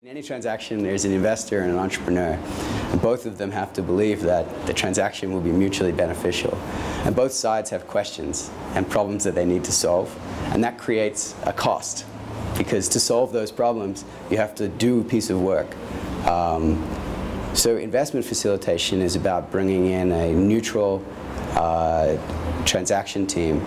In any transaction, there's an investor and an entrepreneur, and both of them have to believe that the transaction will be mutually beneficial. And both sides have questions and problems that they need to solve, and that creates a cost, because to solve those problems, you have to do a piece of work. So investment facilitation is about bringing in a neutral transaction team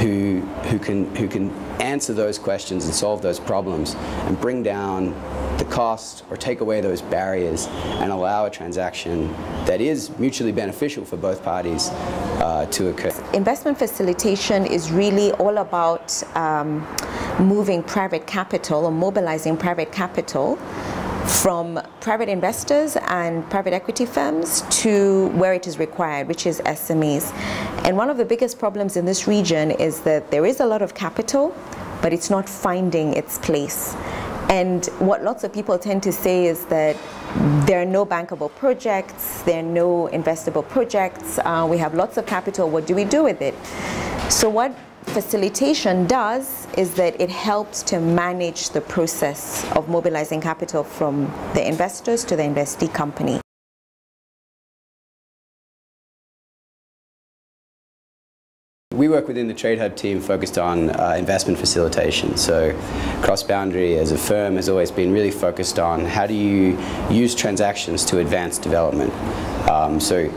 who can answer those questions and solve those problems and bring down the cost or take away those barriers and allow a transaction that is mutually beneficial for both parties to occur. Investment facilitation is really all about moving private capital or mobilizing private capital from private investors and private equity firms to where it is required, which is SMEs. And one of the biggest problems in this region is that there is a lot of capital, but it's not finding its place. And what lots of people tend to say is that there are no bankable projects, there are no investable projects, we have lots of capital, what do we do with it? So what facilitation does is that it helps to manage the process of mobilizing capital from the investors to the investee company. We work within the Trade Hub team focused on investment facilitation. So Cross-Boundary as a firm has always been really focused on how do you use transactions to advance development. So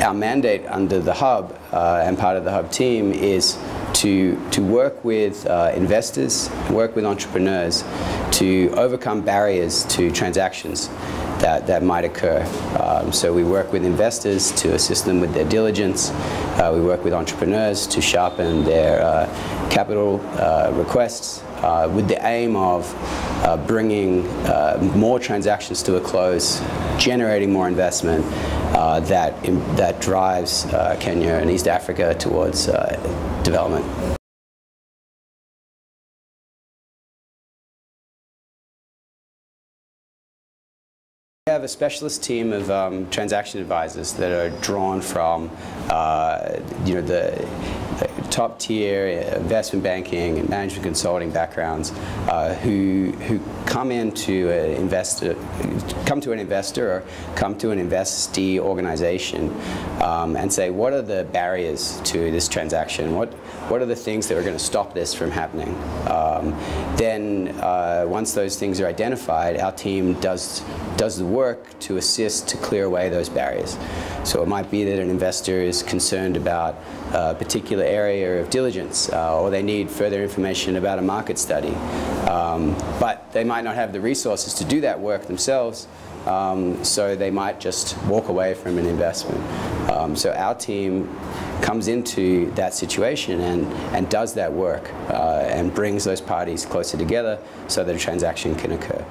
our mandate under the Hub and part of the Hub team is to work with investors, work with entrepreneurs to overcome barriers to transactions that might occur. So we work with investors to assist them with their diligence. We work with entrepreneurs to sharpen their capital requests with the aim of bringing more transactions to a close, generating more investment that drives Kenya and East Africa towards development. We have a specialist team of transaction advisors that are drawn from the top tier investment banking and management consulting backgrounds who come into an investor or come to an investee organization and say, what are the barriers to this transaction? What are the things that are going to stop this from happening? Then once those things are identified, our team does the work to assist to clear away those barriers. So it might be that an investor is concerned about a particular area of diligence or they need further information about a market study. But they might not have the resources to do that work themselves, so they might just walk away from an investment. So our team comes into that situation and does that work and brings those parties closer together so that a transaction can occur.